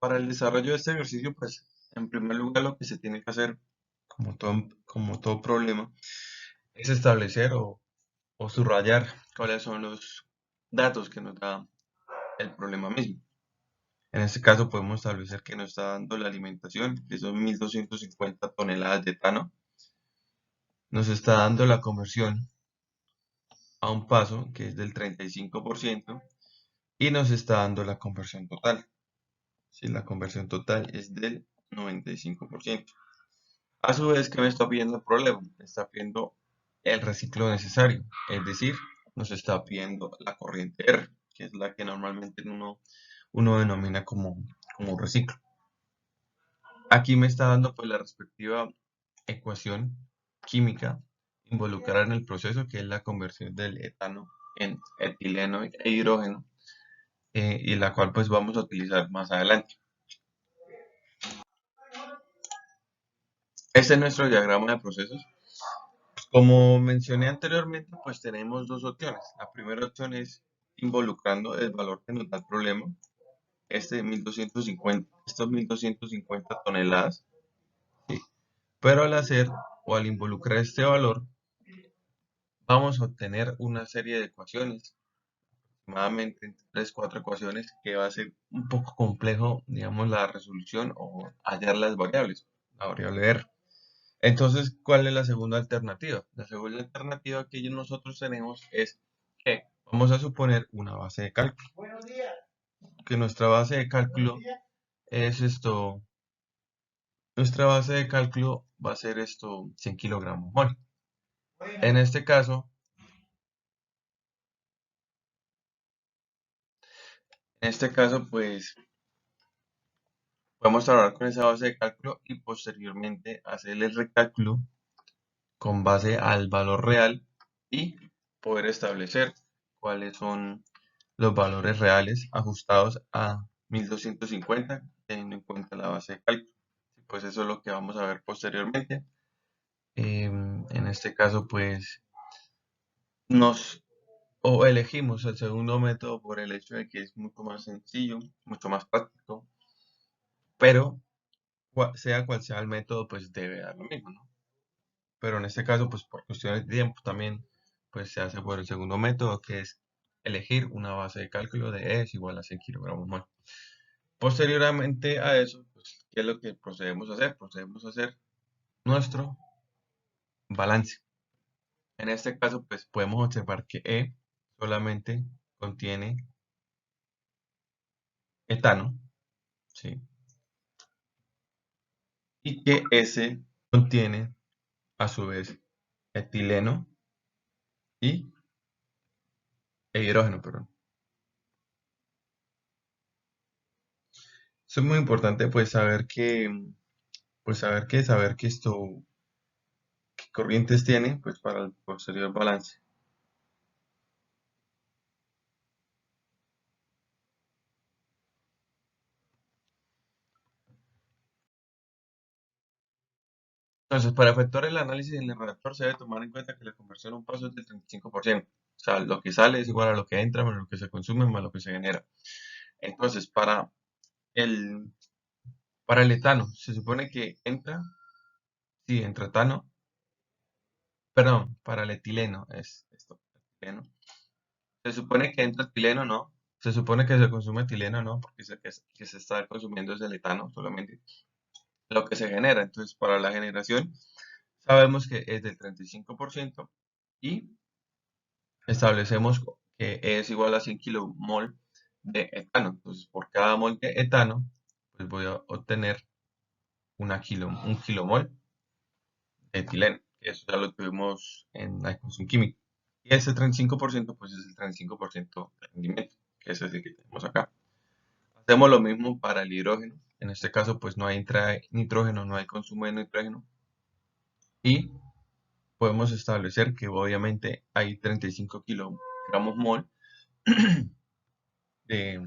Para el desarrollo de este ejercicio, pues en primer lugar lo que se tiene que hacer, como todo problema, es establecer o subrayar cuáles son los datos que nos da el problema mismo. En este caso podemos establecer que nos está dando la alimentación, que son 1250 toneladas de etano, nos está dando la conversión a un paso, que es del 35%, y nos está dando la conversión total. Si la conversión total es del 95%. A su vez, ¿qué me está pidiendo el problema? Me está pidiendo el reciclo necesario, es decir, nos está pidiendo la corriente R, que es la que normalmente uno denomina como un reciclo. Aquí me está dando pues la respectiva ecuación química involucrada en el proceso, que es la conversión del etano en etileno e hidrógeno, y la cual pues vamos a utilizar más adelante. Este es nuestro diagrama de procesos. Como mencioné anteriormente, pues tenemos dos opciones. La primera opción es involucrando el valor que nos da el problema, este de 1250, estos 1250 toneladas, ¿sí? Pero al hacer o al involucrar este valor, vamos a obtener una serie de ecuaciones, aproximadamente 3, 4 ecuaciones, que va a ser un poco complejo, digamos, la resolución o hallar las variables, la variable R. Entonces, ¿cuál es la segunda alternativa? La segunda alternativa que nosotros tenemos es que vamos a suponer una base de cálculo. Que nuestra base de cálculo es esto. Nuestra base de cálculo va a ser esto 100 kilogramos mol. En este caso, pues podemos trabajar con esa base de cálculo y posteriormente hacer el recálculo con base al valor real y poder establecer cuáles son los valores reales ajustados a 1250 teniendo en cuenta la base de cálculo. Pues eso es lo que vamos a ver posteriormente. En este caso, pues nos o elegimos el segundo método por el hecho de que es mucho más sencillo, mucho más práctico, pero sea cual sea el método, pues debe dar lo mismo, ¿no? Pero en este caso, pues por cuestiones de tiempo también, pues se hace por el segundo método, que es elegir una base de cálculo de E es igual a 100 kilogramos mol. Posteriormente a eso, pues, ¿qué es lo que procedemos a hacer? Procedemos a hacer nuestro balance. En este caso, pues podemos observar que E solamente contiene etano, ¿sí? Y que S contiene a su vez etileno y hidrógeno, perdón. Eso es muy importante, pues saber que qué corrientes tiene, pues para el posterior balance. Entonces, para efectuar el análisis en el redactor se debe tomar en cuenta que la conversión a un paso es del 35%. O sea, lo que sale es igual a lo que entra menos lo que se consume más lo que se genera. Entonces, el, para el etano, se supone que entra, sí, entra etano, perdón, para el etileno es esto, etileno. Se supone que entra etileno, ¿no? Se supone que se consume etileno, ¿no? Porque que se está consumiendo es el etano solamente, lo que se genera. Entonces, para la generación, sabemos que es del 35% y establecemos que es igual a 100 kilomol de etano. Entonces, por cada mol de etano, pues voy a obtener un kilomol de etileno. Eso ya lo tuvimos en la ecuación química. Y ese 35%, pues es el 35% de rendimiento, que es el que tenemos acá. Hacemos lo mismo para el hidrógeno. En este caso, pues no hay entrada de nitrógeno, no hay consumo de nitrógeno. Y podemos establecer que obviamente hay 35 kilogramos mol de,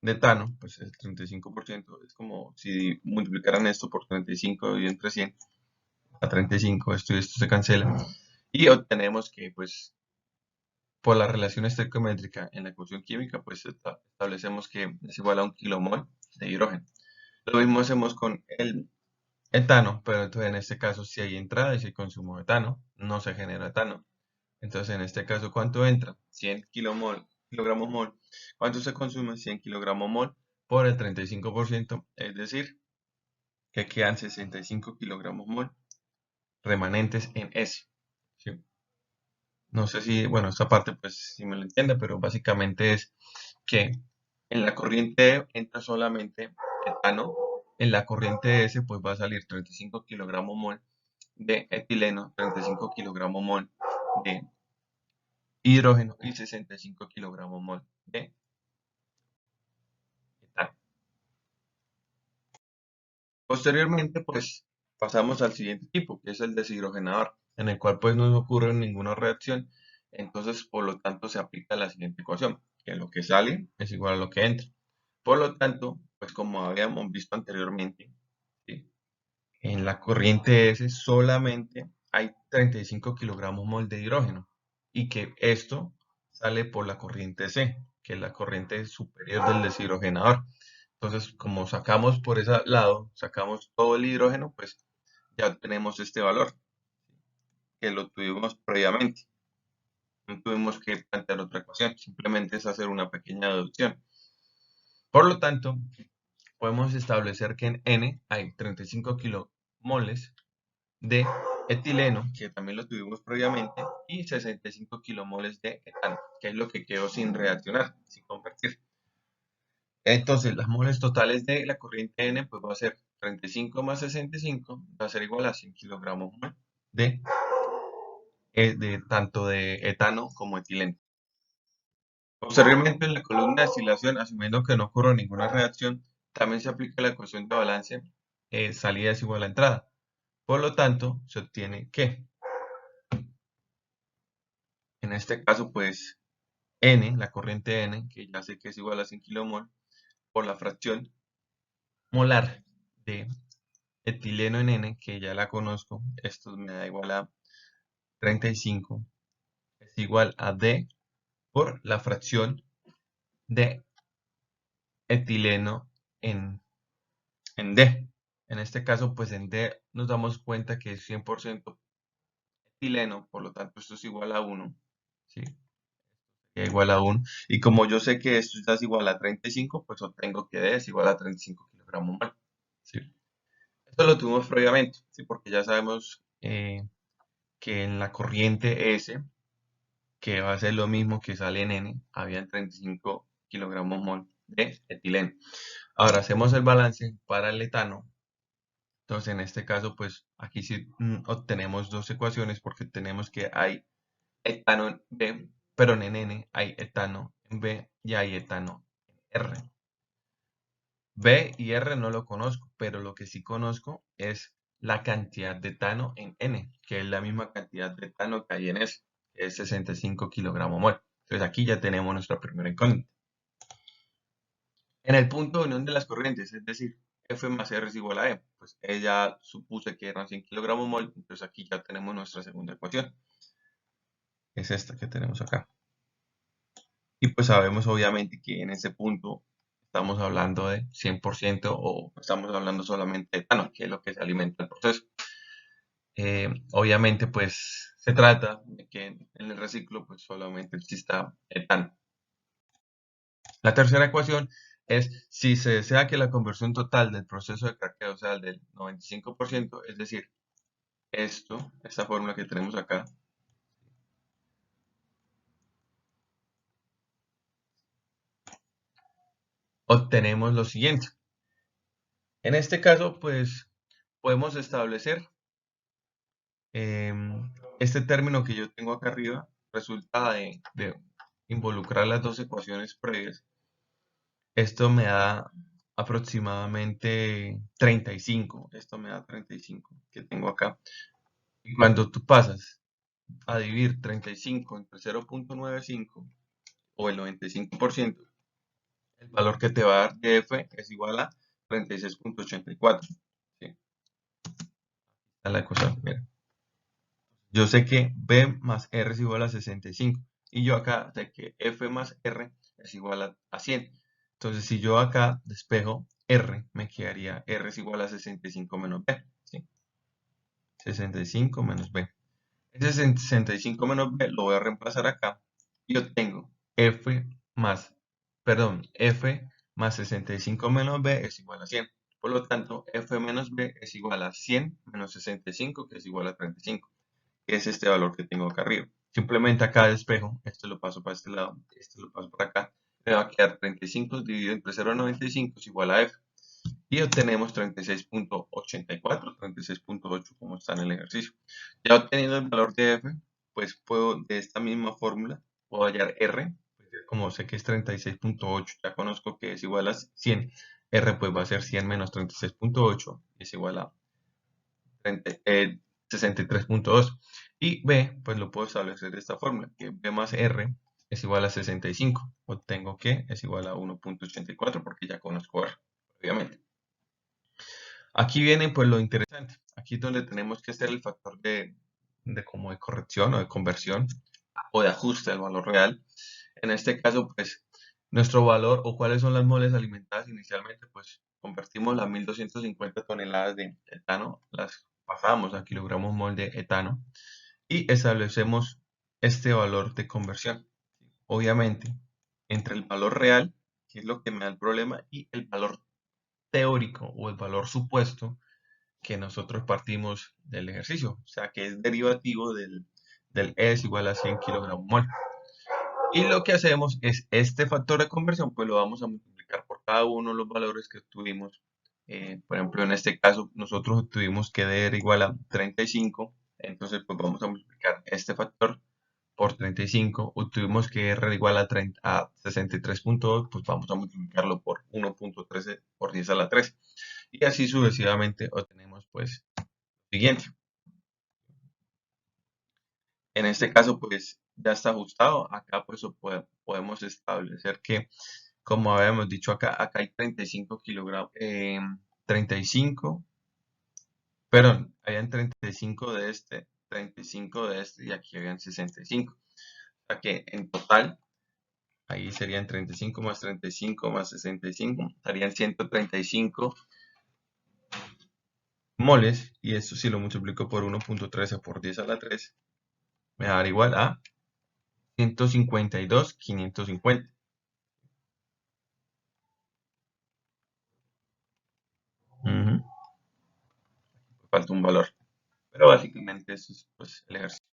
de etano, pues el 35% es como si multiplicaran esto por 35 y entre 100 a 35, esto y esto se cancela y obtenemos que pues por la relación estequiométrica en la ecuación química, pues establecemos que es igual a 1 kilomol de hidrógeno. Lo mismo hacemos con el etano, pero entonces en este caso si hay entrada y si hay consumo de etano, no se genera etano. Entonces en este caso, ¿cuánto entra? 100 kilogramos mol. ¿Cuánto se consume? 100 kilogramos mol por el 35%, es decir, que quedan 65 kilogramos mol remanentes en S. ¿Sí? No sé si, bueno, esta parte pues si me lo entiende, pero básicamente es que en la corriente E entra solamente etano, en la corriente S pues va a salir 35 kilogramos mol de etileno, 35 kilogramos mol de hidrógeno y 65 kilogramos mol de etano. Posteriormente pues pasamos al siguiente tipo, que es el deshidrogenador, en el cual pues no ocurre ninguna reacción, entonces por lo tanto se aplica la siguiente ecuación, que lo que sale es igual a lo que entra. Por lo tanto, pues como habíamos visto anteriormente, ¿sí? En la corriente S solamente hay 35 kilogramos mol de hidrógeno y que esto sale por la corriente C, que es la corriente superior del deshidrogenador. Entonces, como sacamos por ese lado, sacamos todo el hidrógeno, pues ya tenemos este valor que lo tuvimos previamente. No tuvimos que plantear otra ecuación, simplemente es hacer una pequeña deducción. Por lo tanto, podemos establecer que en N hay 35 kilomoles de etileno, que también lo tuvimos previamente, y 65 kilomoles de etano, que es lo que quedó sin reaccionar, sin convertir. Entonces, las moles totales de la corriente N pues va a ser 35 más 65, va a ser igual a 100 kilogramos de, de tanto de etano como etileno. Posteriormente, en la columna de destilación, asumiendo que no ocurre ninguna reacción, también se aplica la ecuación de balance, salida es igual a entrada. Por lo tanto, se obtiene que, en este caso, pues, N, la corriente N, que ya sé que es igual a 100 kilomol, por la fracción molar de etileno en N, que ya la conozco, esto me da igual a 35, es igual a D por la fracción de etileno en D. En este caso, pues en D nos damos cuenta que es 100% etileno, por lo tanto esto es igual a 1, ¿sí? Igual a 1. Y como yo sé que esto ya es igual a 35, pues obtengo que D es igual a 35 kilogramos mol. ¿Sí? Esto lo tuvimos previamente, ¿sí? Porque ya sabemos que en la corriente S, que va a ser lo mismo que sale en N, habían 35 kilogramos mol de etileno. Ahora hacemos el balance para el etano. Entonces en este caso, pues aquí sí obtenemos dos ecuaciones porque tenemos que hay etano en B, pero en N hay etano en B y hay etano en R. B y R no lo conozco, pero lo que sí conozco es la cantidad de etano en N, que es la misma cantidad de etano que hay en S, que es 65 kilogramos mol. Entonces aquí ya tenemos nuestra primera incógnita. En el punto de unión de las corrientes, es decir, F más R es igual a E, pues ella supuse que eran 100 kilogramos mol, entonces aquí ya tenemos nuestra segunda ecuación. Es esta que tenemos acá. Y pues sabemos obviamente que en ese punto estamos hablando de 100% o estamos hablando solamente de etano, que es lo que se alimenta el proceso. Obviamente pues se trata de que en el reciclo pues solamente exista etano. La tercera ecuación es si se desea que la conversión total del proceso de craqueo sea del 95%, es decir, esta fórmula que tenemos acá, obtenemos lo siguiente. En este caso, pues podemos establecer este término que yo tengo acá arriba, resulta de involucrar las dos ecuaciones previas. Esto me da aproximadamente 35. Esto me da 35 que tengo acá. Y cuando tú pasas a dividir 35 entre 0.95 o el 95%, el valor que te va a dar de F es igual a 36.84. ¿Sí? Esta es la cosa, mira. Yo sé que B más R es igual a 65. y yo acá sé que F más R es igual a 100. Entonces, si yo acá despejo R, me quedaría R es igual a 65 menos B, ¿sí? 65 menos B. Ese 65 menos B lo voy a reemplazar acá y obtengo F más, perdón, F más 65 menos B es igual a 100. Por lo tanto, F menos B es igual a 100 menos 65, que es igual a 35, que es este valor que tengo acá arriba. Simplemente acá despejo, esto lo paso para este lado, esto lo paso para acá, me va a quedar 35 dividido entre 0,95 es igual a F. Y obtenemos 36.84, 36.8 como está en el ejercicio. Ya obteniendo el valor de F, pues puedo de esta misma fórmula, puedo hallar R, pues como sé que es 36.8, ya conozco que es igual a 100, R pues va a ser 100 menos 36.8, es igual a 63.2. Y B, pues lo puedo establecer de esta fórmula, que B más R es igual a 65. Obtengo que es igual a 1.84 porque ya conozco R, obviamente. Aquí viene pues lo interesante. Aquí es donde tenemos que hacer el factor de como de corrección o de conversión o de ajuste al valor real. En este caso, pues nuestro valor o cuáles son las moles alimentadas inicialmente, pues convertimos las 1250 toneladas de etano, las pasamos a kilogramos mol de etano y establecemos este valor de conversión. Obviamente, entre el valor real, que es lo que me da el problema, y el valor teórico o el valor supuesto que nosotros partimos del ejercicio, o sea que es derivativo del E es igual a 100 kilogramos mol. Y lo que hacemos es este factor de conversión, pues lo vamos a multiplicar por cada uno de los valores que obtuvimos. Por ejemplo, en este caso, nosotros obtuvimos que D era igual a 35, entonces pues vamos a multiplicar este factor por 35, obtuvimos que R era igual a 63.2, pues vamos a multiplicarlo por 1.13 por 10 a la 3. Y así sucesivamente obtenemos pues lo siguiente. En este caso, pues ya está ajustado. Acá pues podemos establecer que, como habíamos dicho acá hay 35 kilogramos, 35, perdón, habían 35 de este, 35 de este y aquí habían 65. O sea que en total, ahí serían 35 más 35 más 65, estarían 135 moles y esto si lo multiplico por 1.13 por 10 a la 3, me va a dar igual a 152.550. Falta un valor. Pero básicamente eso es pues, el ejercicio.